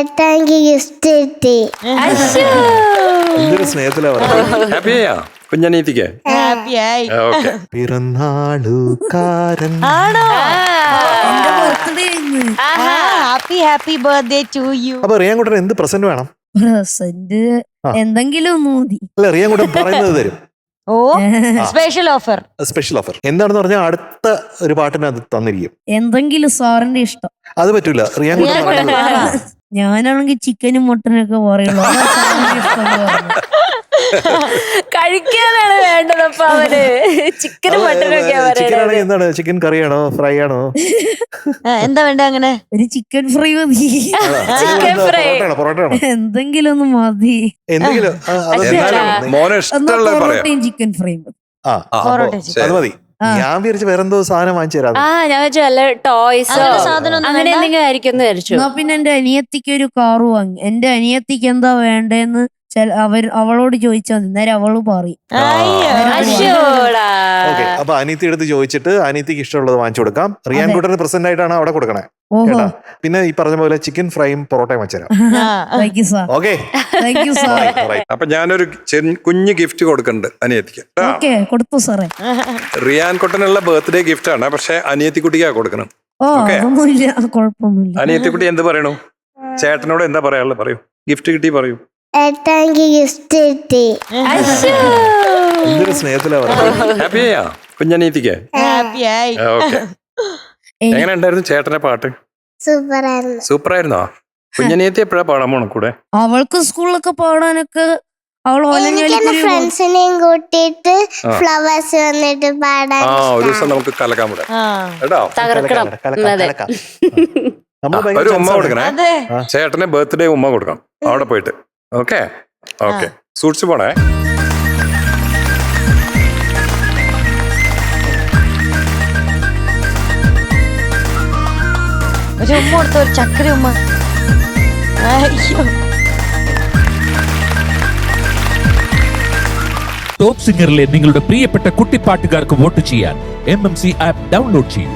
ഏട്ടാങ്കി gift കിട്ടി. എന്തൊരു സ്നേഹത്തിലാ പറഞ്ഞത്. ഹാപ്പിയാ കുഞ്ഞനീതിക്ക്? ഹാപ്പിയായി. ഓക്കെ. പിറന്നാളുകാരൻ ആണോ? എന്റെ birthday happy happy birthday to you. അപ്പൊ റിയാൻകുട്ടൻ എന്ത് പ്രസന്റ് വേണം? പ്രസന്റ് എന്തെങ്കിലും ഒന്ന് മതി. അല്ല, റിയാൻകുട്ടൻ പറയുന്നത് തരും. ഓ, സ്പെഷ്യൽ ഓഫർ. സ്പെഷ്യൽ ഓഫർ എന്താണെന്ന് പറഞ്ഞാൽ അടുത്ത ഒരു പാട്ടിന് അത് തന്നിരിക്കും. എന്തെങ്കിലും സാറിന്റെ ഇഷ്ടം. അത് പറ്റൂല. റിയാൻകുട്ടൻ പറയുന്നത് ഞാനാണെങ്കിൽ ചിക്കനും മട്ടനും ഒക്കെ പറയുള്ളൂ. അതാ സാറിന്റെ ഇഷ്ടം എന്ന് പറഞ്ഞു. കഴിക്കാനാണ് വേണ്ടതപ്പ അവന്. ചിക്കനും മട്ടനൊക്കെ ചിക്കൻ ആണെങ്കിൽ എന്താണ്? ചിക്കൻ കറിയാണോ ഫ്രൈ ആണോ? എന്താ വേണ്ട? അങ്ങനെ ഒരു ചിക്കൻ ഫ്രൈ മതി. ചിക്കൻ ഫ്രൈ പൊറോട്ട ആണോ? എന്തെങ്കിലും ഒന്ന് മതി. എന്തെങ്കിലും മോനെ എന്നാ ഇഷ്ടമുള്ള പറയാം. പൊറോട്ടയും ചിക്കൻ ഫ്രൈ മതി. അത് മതി. ഞാൻ വിചാരിച്ച വേറെന്തോ സാധനം വാങ്ങിച്ചു തരാം. ഞാൻ വെച്ചു വല്ല ടോയ്സോ സാധനം അങ്ങനെ എന്തെങ്കിലും ആയിരിക്കും എന്ന് വിചാരിച്ചു. എന്നാ പിന്നെ എന്റെ അനിയത്തിക്ക് ഒരു കാറ് വാങ്ങി. എന്റെ അനിയത്തിക്ക് എന്താ വേണ്ടേന്ന് അവളോട് ചോദിച്ചാൽ മതി. നേരെ അവള് പറയും. ഓക്കെ, അപ്പൊ അനിയത്തി എടുത്ത് ചോദിച്ചിട്ട് അനിയത്തിക്ക് ഇഷ്ടമുള്ളത് വാങ്ങിച്ചു കൊടുക്കാം. റിയാൻകുട്ടന് പ്രസന്റ് ആയിട്ടാണ് അവിടെ കൊടുക്കണേ. ഓഹോ, കേട്ടാ? പിന്നെ ഈ പറഞ്ഞ പോലെ ചിക്കൻ ഫ്രൈയും പൊറോട്ടയും വെച്ചുതരാം. Thank you sir. Okay, thank you sir. അപ്പൊ ഞാനൊരു കുഞ്ഞു ഗിഫ്റ്റ് കൊടുക്കുന്നുണ്ട് അനിയത്തിക്ക്. ഓക്കെ, കൊടുത്തു സാറേ. റിയാൻ കുട്ടനുള്ള ബർത്ത്ഡേ ഗിഫ്റ്റ് ആണ്, പക്ഷെ അനിയത്തിക്കുട്ടിക്കാ കൊടുക്കണം. ഓ, അതൊന്നുമില്ല, കുഴപ്പമൊന്നുമില്ല. അനിയത്തിക്കുട്ടി എന്ത് പറയണു? ചേട്ടനോട് എന്താ പറയാനുള്ളത്? പറയൂ. ഗിഫ്റ്റ് കിട്ടി പറയൂ. ഏട്ടാങ്കി ഗിഫ്റ്റ് കിട്ടി. എന്തൊരു സ്നേഹത്തിലാ പറഞ്ഞത്. ഹാപ്പിയാ കുഞ്ഞനീതിക്ക്? ഹാപ്പിയായി. ഓക്കെ. എങ്ങനെ ഉണ്ടായിരുന്നു ചേട്ടന്റെ പാട്ട്? സൂപ്പറായിരുന്നു. സൂപ്പർ ആയിരുന്നോ? കുഞ്ഞനീതി എപ്പോഴാ പാടാൻ പോണ കൂടെ? അവൾക്ക് സ്കൂളിലൊക്കെ പാടാനൊക്കെ അവൾ എനിക്ക് എന്റെ ഫ്രണ്ട്സിനെയും കൂട്ടിയിട്ട് ഫ്ലവേഴ്സ് വന്നിട്ട് പാടാൻ ഒരു ദിവസം നമുക്ക് കലക്കാൻ വിടാം കേട്ടോ. തകർക്കണം. ഒരു ഉമ്മ കൊടുക്കണേ. അതെ. ചേട്ടന് ബർത്ത്ഡേ ഉമ്മ കൊടുക്കണം അവിടെ പോയിട്ട്. ഓക്കെ ഓക്കെ, സൂക്ഷിച്ചു പോണേ. ഒരു ഉമ്മ കൊടുത്ത, ഒരു ചക്കര ഉമ്മ. അയ്യോ. ടോപ്പ് സിംഗറിലെ നിങ്ങളുടെ പ്രിയപ്പെട്ട കുട്ടിപ്പാട്ടുകാർക്ക് വോട്ട് ചെയ്യാൻ MMC ആപ്പ് ഡൗൺലോഡ് ചെയ്യൂ.